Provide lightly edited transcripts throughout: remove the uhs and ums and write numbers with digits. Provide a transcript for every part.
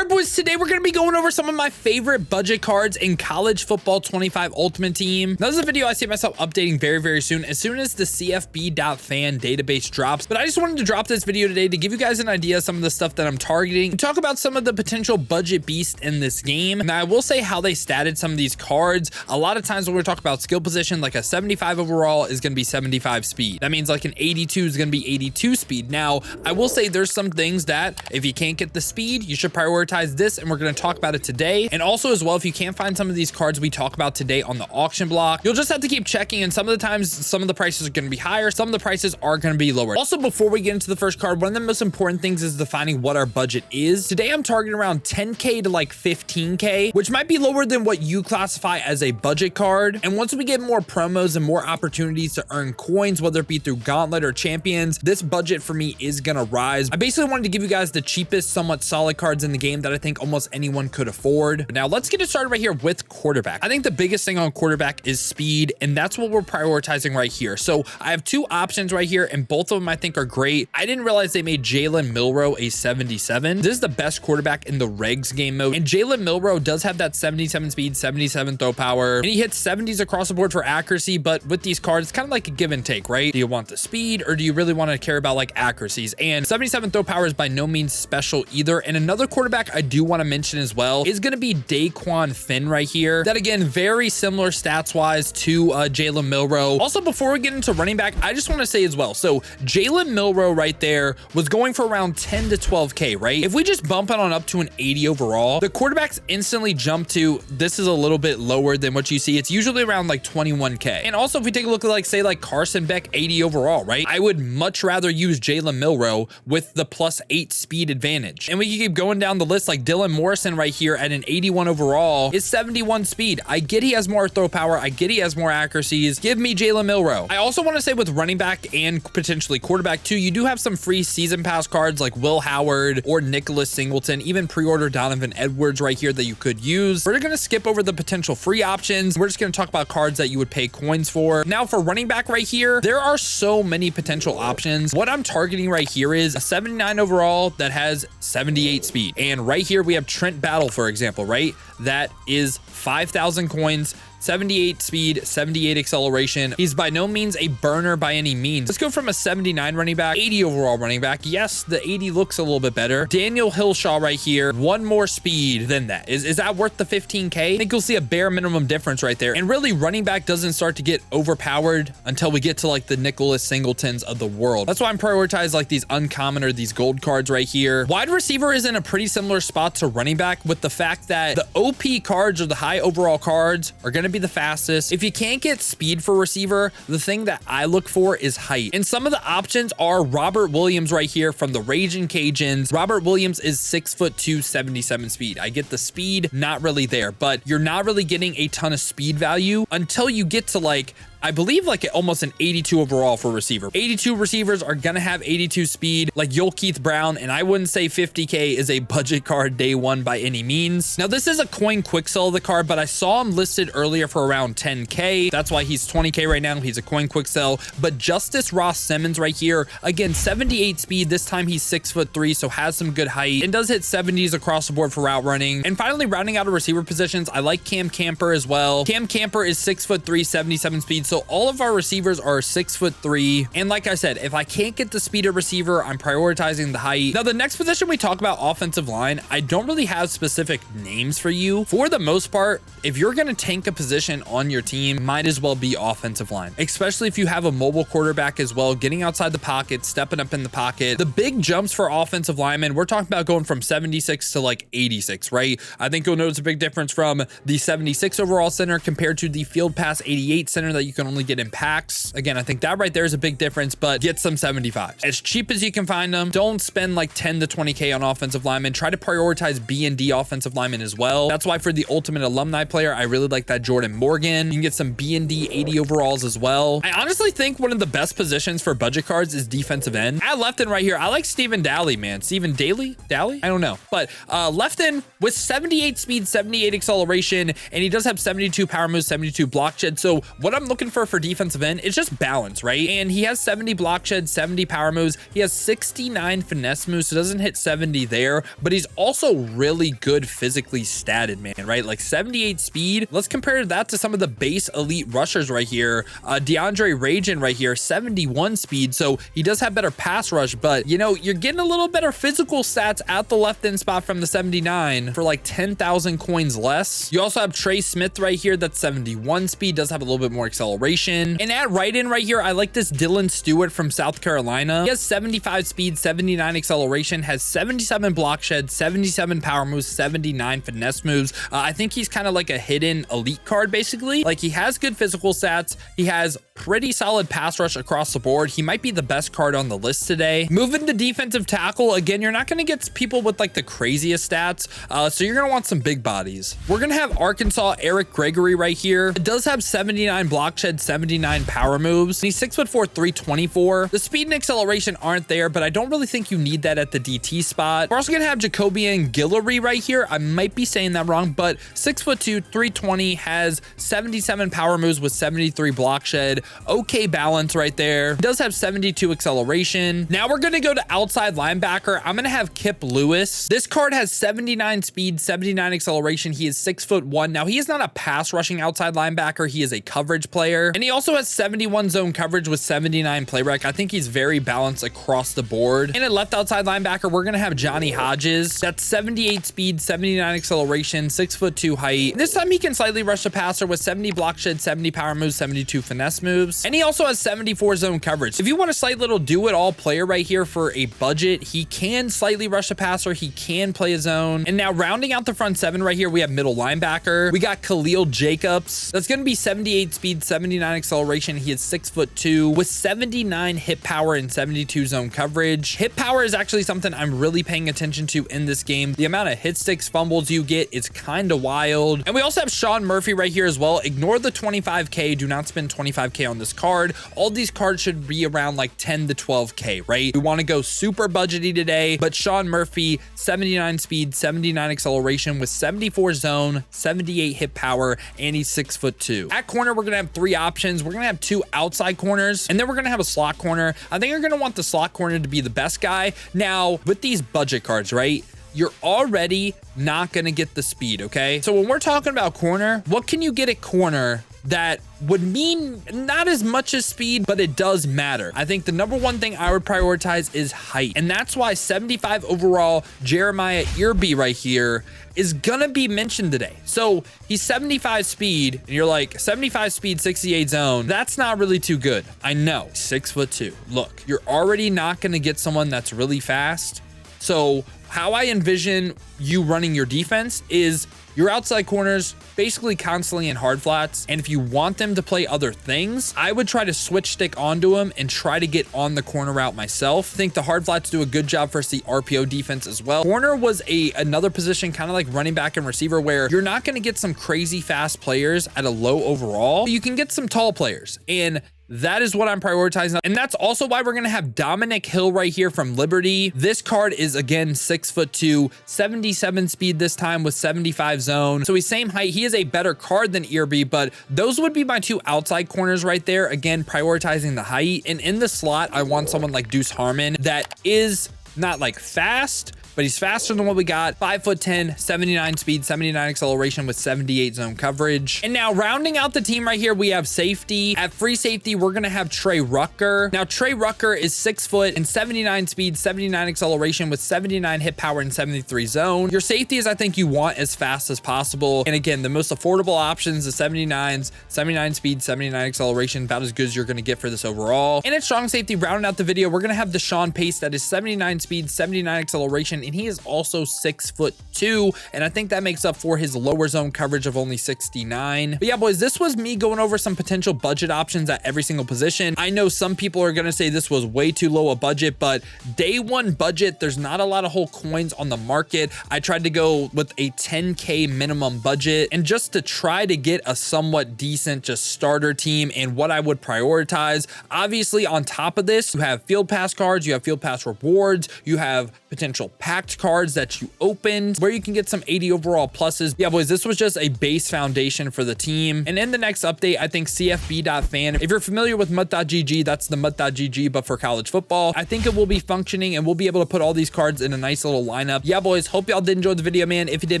All right, boys, today we're going to be going over some of my favorite budget cards in College Football 25 Ultimate Team. Now, this is a video I see myself updating very soon as the CFB.fan database drops. But I just wanted to drop this video today to give you guys an idea of some of the stuff that I'm targeting, and talk about some of the potential budget beasts in this game. Now, I will say how they statted some of these cards. A lot of times when we talk about skill position, like a 75 overall is going to be 75 speed. That means like an 82 is going to be 82 speed. Now, I will say there's some things that if you can't get the speed, you should prioritize this, and we're going to talk about it today. And also as well, if you can't find some of these cards we talk about today on the auction block, you'll just have to keep checking, and some of the times some of the prices are going to be higher, some of the prices are going to be lower. Also, before we get into the first card, one of the most important things is defining what our budget is. Today I'm targeting around 10k to like 15k, which might be lower than what you classify as a budget card. And once we get more promos and more opportunities to earn coins, whether it be through Gauntlet or Champions, this budget for me is going to rise. I basically wanted to give you guys the cheapest, somewhat solid cards in the game that I think almost anyone could afford. But now let's get it started right here with quarterback. I think the biggest thing on quarterback is speed, and that's what we're prioritizing right here. So I have two options right here, and both of them I think are great. I didn't realize they made Jalen Milroe a 77. This is the best quarterback in the regs game mode, and Jalen Milroe does have that 77 speed, 77 throw power, and he hits 70s across the board for accuracy. But with these cards, it's kind of like a give and take, right? Do you want the speed, or do you really want to care about like accuracies? And 77 throw power is by no means special either. And another quarterback I do want to mention as well is going to be Daquan Finn right here. That again, very similar stats wise to Jalen Milroe. Also, before we get into running back, I just want to say as well, so Jalen Milroe right there was going for around 10 to 12k, right? If we just bump it on up to an 80 overall, the quarterbacks instantly jump to, this is a little bit lower than what you see. It's usually around like 21k. And also, if we take a look at like, say like Carson Beck 80 overall, right? I would much rather use Jalen Milroe with the +8 speed advantage. And we can keep going down the list, like Dylan Morrison right here at an 81 overall is 71 speed. I get he has more throw power. I get he has more accuracies. Give me Jalen Milroe. I also want to say with running back and potentially quarterback too, you do have some free season pass cards like Will Howard or Nicholas Singleton, even pre-order Donovan Edwards right here that you could use. We're going to skip over the potential free options. We're just going to talk about cards that you would pay coins for. Now for running back right here, there are so many potential options. What I'm targeting right here is a 79 overall that has 78 speed. And right here we have Trent Battle, for example, right? That is 5,000 coins, 78 speed, 78 acceleration. He's by no means a burner by any means. Let's go from a 79 running back, 80 overall running back. Yes, the 80 looks a little bit better. Daniel Hillshaw right here, one more speed than that. Is that worth the 15k? I think you'll see a bare minimum difference right there. And really, running back doesn't start to get overpowered until we get to like the Nicholas Singletons of the world. That's why I'm prioritizing like these uncommon or these gold cards right here. Wide receiver is in a pretty similar spot to running back, with the fact that the OP cards or the high overall cards are going to be the fastest. If you can't get speed for receiver, the thing that I look for is height. And some of the options are Robert Williams right here from the Raging Cajuns. Robert Williams is 6'2", 77 speed. I get the speed, not really there, but you're not really getting a ton of speed value until you get to like, I believe like almost an 82 overall for receiver. 82 receivers are going to have 82 speed like Keith Brown, and I wouldn't say 50k is a budget card day one by any means. Now this is a coin quick sell of the card, but I saw him listed earlier for around 10k. That's why he's 20k right now. He's a coin quick sell. But Justice Ross Simmons right here, again, 78 speed. This time he's 6'3", so has some good height and does hit 70s across the board for route running. And finally, rounding out of receiver positions, I like Cam Camper as well. Cam Camper is 6'3", 77 speed. So all of our receivers are 6'3". And like I said, if I can't get the speed of receiver, I'm prioritizing the height. Now, the next position we talk about, offensive line, I don't really have specific names for you. For the most part, if you're going to tank a position on your team, might as well be offensive line, especially if you have a mobile quarterback as well, getting outside the pocket, stepping up in the pocket. The big jumps for offensive linemen, we're talking about going from 76 to like 86, right? I think you'll notice a big difference from the 76 overall center compared to the Field Pass 88 center that you can only get in packs. Again, I think that right there is a big difference, but get some 75s. As cheap as you can find them. Don't spend like 10 to 20k on offensive linemen. Try to prioritize B&D offensive linemen as well. That's why for the ultimate alumni player, I really like that Jordan Morgan. You can get some B&D 80 overalls as well. I honestly think one of the best positions for budget cards is defensive end. At left end right here, I like Stephen Daly, man. Stephen Daly? I don't know. But left end with 78 speed, 78 acceleration, and he does have 72 power moves, 72 block shed. So what I'm looking looking for defensive end, it's just balance, right? And he has 70 block shed, 70 power moves. He has 69 finesse moves, so doesn't hit 70 there, but he's also really good physically statted, man, right? Like 78 speed. Let's compare that to some of the base elite rushers right here. DeAndre Rajan right here, 71 speed. So he does have better pass rush, but you know, you're getting a little better physical stats at the left end spot from the 79 for like 10,000 coins less. You also have Trey Smith right here. That's 71 speed, does have a little bit more acceleration. And at right end right here, I like this Dylan Stewart from South Carolina. He has 75 speed, 79 acceleration, has 77 block shed, 77 power moves, 79 finesse moves. I think he's kind of like a hidden elite card, basically. Like, he has good physical stats. He has pretty solid pass rush across the board. He might be the best card on the list today. Moving to defensive tackle, again, you're not going to get people with like the craziest stats, so you're going to want some big bodies. We're going to have Arkansas Eric Gregory right here. It does have 79 block shed, 79 power moves. And he's 6'4", 324. The speed and acceleration aren't there, but I don't really think you need that at the DT spot. We're also going to have Jacobian Guillory right here. I might be saying that wrong, but 6'2", 320, has 77 power moves with 73 block shed. Okay balance right there. Does have 72 acceleration. Now we're going to go to outside linebacker. I'm going to have Kip Lewis. This card has 79 speed, 79 acceleration. He is 6'1". Now he is not a pass rushing outside linebacker. He is a coverage player. And he also has 71 zone coverage with 79 play rec. I think he's very balanced across the board. And at left outside linebacker, we're going to have Johnny Hodges. That's 78 speed, 79 acceleration, 6'2" height. This time he can slightly rush the passer with 70 block shed, 70 power moves, 72 finesse moves. And he also has 74 zone coverage. If you want a slight little do-it-all player right here for a budget, he can slightly rush the passer. He can play a zone. And now rounding out the front seven right here, we have middle linebacker. We got Khalil Jacobs. That's going to be 78 speed, 79 acceleration. He is 6'2" with 79 hit power and 72 zone coverage. Hit power is actually something I'm really paying attention to in this game. The amount of hit sticks, fumbles you get is kind of wild. And we also have Sean Murphy right here as well. Ignore the 25K. Do not spend 25K on this card. All these cards should be around like 10 to 12K, right? We want to go super budgety today, but Sean Murphy, 79 speed, 79 acceleration with 74 zone, 78 hit power, and he's 6'2". At corner, we're going to have three options. We're going to have two outside corners, and then we're going to have a slot corner. I think you're going to want the slot corner to be the best guy. Now, with these budget cards, right? You're already not going to get the speed, okay? So when we're talking about corner, what can you get at corner that would mean not as much as speed, but it does matter? I think the number one thing I would prioritize is height. And that's why 75 overall Jeremiah Irby right here is gonna be mentioned today. So he's 75 speed, and you're like, 75 speed, 68 zone. That's not really too good. I know, 6'2". Look, you're already not gonna get someone that's really fast. So how I envision you running your defense is your outside corners basically constantly in hard flats. And if you want them to play other things, I would try to switch stick onto them and try to get on the corner route myself. I think the hard flats do a good job for the RPO defense as well. Corner was another position kind of like running back and receiver where you're not going to get some crazy fast players at a low overall. You can get some tall players, and that is what I'm prioritizing. And that's also why we're going to have Dominic Hill right here from Liberty. This card is, again, 6'2", 77 speed this time with 75 zone. So he's same height. He is a better card than Irby, but those would be my two outside corners right there. Again, prioritizing the height. And in the slot, I want someone like Deuce Harmon that is not like fast, but he's faster than what we got. 5'10", 79 speed, 79 acceleration with 78 zone coverage. And now rounding out the team right here, we have safety. At free safety, we're going to have Trey Rucker. Now, Trey Rucker is 6 foot and 79 speed, 79 acceleration with 79 hit power and 73 zone. Your safety is, I think, you want as fast as possible. And again, the most affordable options, the 79s, 79 speed, 79 acceleration, about as good as you're going to get for this overall. And at strong safety, rounding out the video, we're going to have Deshaun Pace. That is 79 speed, 79 acceleration, and he is also 6'2", and I think that makes up for his lower zone coverage of only 69. But yeah, boys, this was me going over some potential budget options at every single position. I know some people are gonna say this was way too low a budget, but day one budget, there's not a lot of whole coins on the market. I tried to go with a 10K minimum budget, and just to try to get a somewhat decent just starter team and what I would prioritize. Obviously, on top of this, you have field pass cards, you have field pass rewards, you have potential pass packed cards that you opened, where you can get some 80 overall pluses. Yeah, boys, this was just a base foundation for the team. And in the next update, I think CFB.fan, if you're familiar with MUT.GG, that's the MUT.GG, but for college football, I think it will be functioning and we'll be able to put all these cards in a nice little lineup. Yeah, boys, hope y'all did enjoy the video, man. If you did,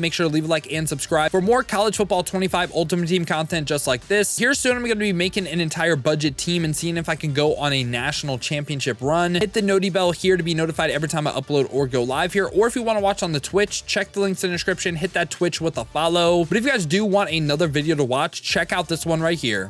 make sure to leave a like and subscribe for more college football 25 ultimate team content just like this. Here soon, I'm going to be making an entire budget team and seeing if I can go on a national championship run. Hit the noti bell here to be notified every time I upload or go live here. Or if you want to watch on the Twitch, check the links in the description, hit that Twitch with a follow. But if you guys do want another video to watch, check out this one right here.